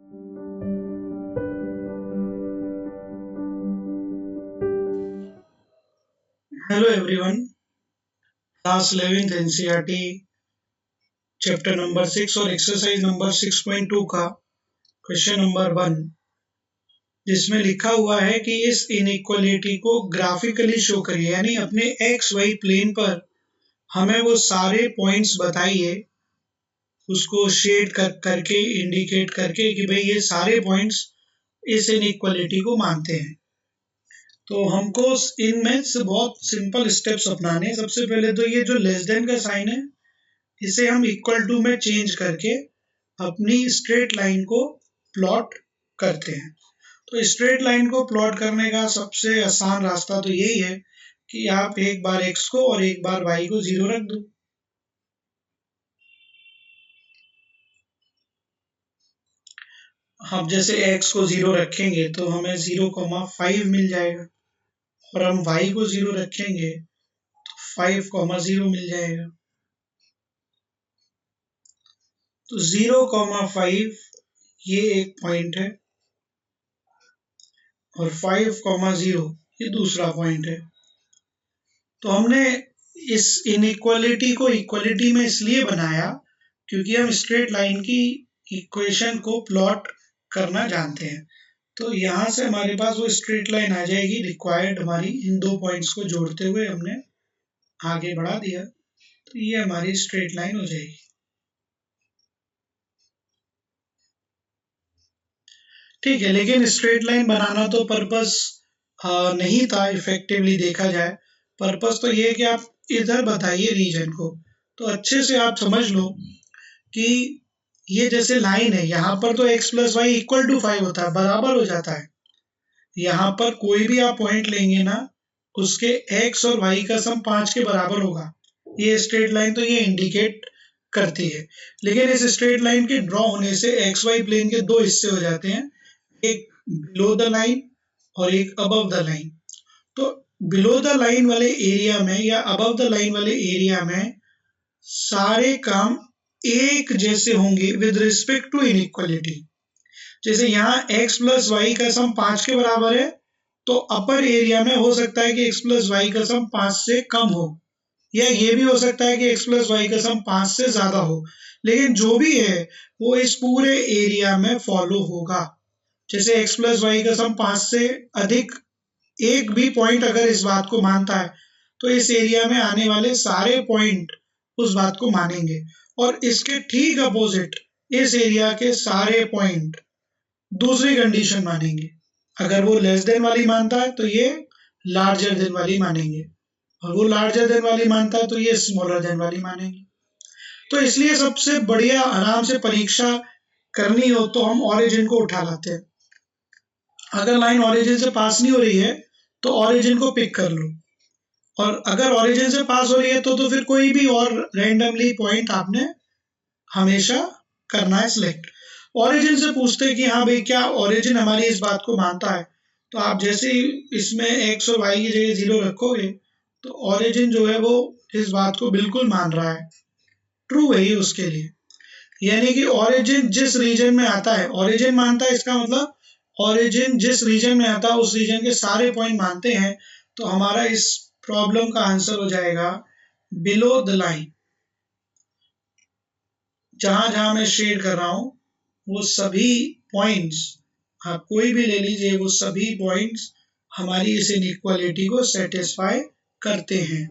Hello everyone, class 11th NCERT chapter number 6 और exercise number 6.2 का question number 1, जिसमें लिखा हुआ है कि इस इनइक्वालिटी को ग्राफिकली शो करिए, यानी अपने एक्स वाई प्लेन पर हमें वो सारे पॉइंट्स बताइए, उसको शेड करके इंडिकेट करके कि भाई ये सारे पॉइंट्स इस इनइक्वालिटी को मानते हैं। तो हमको इनमें से बहुत सिंपल स्टेप्स अपनाने हैं। सबसे पहले तो ये जो लेस देन का साइन है, इसे हम इक्वल टू में चेंज करके अपनी स्ट्रेट लाइन को प्लॉट करते हैं। तो स्ट्रेट लाइन को प्लॉट करने का सबसे आसान रास्ता तो यही है कि आप एक बार x को और एक बार y को 0 रख दो। हम जैसे x को 0 रखेंगे तो हमें 0,5 मिल जाएगा, और हम y को 0 रखेंगे तो 5,0 मिल जाएगा। तो 0,5 ये एक पॉइंट है और 5,0 ये दूसरा पॉइंट है। तो हमने इस इनइक्वालिटी को इक्वालिटी में इसलिए बनाया क्योंकि हम स्ट्रेट लाइन की इक्वेशन को प्लॉट करना जानते हैं। तो यहाँ से हमारे पास वो स्ट्रेट लाइन आ जाएगी रिक्वायर्ड हमारी, इन दो पॉइंट्स को जोड़ते हुए हमने आगे बढ़ा दिया, तो ये हमारी स्ट्रेट लाइन हो जाएगी। ठीक है, लेकिन स्ट्रेट लाइन बनाना तो पर्पस नहीं था इफेक्टिवली देखा जाए। पर्पस तो ये है कि आप इधर बताइए रीजन को, तो अच्छे से आप समझ लो कि ये जैसे लाइन है, यहाँ पर तो x plus Y equal to 5 होता है, बराबर हो जाता है। यहाँ पर कोई भी आप पॉइंट लेंगे ना, उसके x और y का सम 5 के बराबर होगा। ये स्ट्रेट लाइन तो ये इंडिकेट करती है। लेकिन इस स्ट्रेट लाइन के ड्रॉ होने से एक्स वाई प्लेन के दो हिस्से हो जाते हैं, एक बिलो द लाइन और एक अबव द लाइन। तो बिलो द लाइन वाले एरिया में या अबव द लाइन वाले एरिया में सारे काम एक जैसे होंगे विद रिस्पेक्ट टू इनइक्वालिटी। जैसे यहाँ x प्लस वाई का सम 5 के बराबर है, तो अपर एरिया में हो सकता है कि x प्लस वाई का सम 5 से कम हो, या ये भी हो सकता है कि x प्लस वाई का सम 5 से ज्यादा हो। लेकिन जो भी है वो इस पूरे एरिया में फॉलो होगा। जैसे x प्लस वाई का सम 5 से अधिक एक भी पॉइंट अगर इस बात को मानता है, तो इस एरिया में आने वाले सारे पॉइंट उस बात को मानेंगे, और इसके ठीक अपोजिट इस एरिया के सारे पॉइंट दूसरी कंडीशन मानेंगे। अगर वो लेस देन वाली मानता है तो ये लार्जर देन वाली मानेंगे, और वो लार्जर देन वाली मानता है तो ये स्मॉलर देन वाली मानेंगे। तो इसलिए सबसे बढ़िया आराम से परीक्षा करनी हो तो हम ओरिजिन को उठा लाते हैं। अगर लाइन ओरिजिन से पास नहीं हो रही है तो ओरिजिन को पिक कर लो, और अगर ओरिजिन से पास हो रही है तो फिर कोई भी और रैंडमली पॉइंट आपने हमेशा करना है सिलेक्ट। ओरिजिन से पूछते हैं कि हाँ भाई क्या ओरिजिन हमारी इस बात को मानता है, तो आप जैसे ही इसमें x और y की जगह 0 रखोगे तो ओरिजिन जो है वो इस बात को बिल्कुल मान रहा है, ट्रू है ये उसके लिए। यानी कि ओरिजिन जिस रीजन में आता है ओरिजिन मानता है, इसका मतलब ओरिजिन जिस रीजन में आता है उस रीजन के सारे पॉइंट मानते हैं। तो हमारा इस प्रॉब्लम का आंसर हो जाएगा बिलो द लाइन। जहां जहां मैं शेड कर रहा हूं वो सभी पॉइंट्स, आप कोई भी ले लीजिए, वो सभी पॉइंट्स हमारी इस इनइक्वालिटी को सेटिस्फाई करते हैं।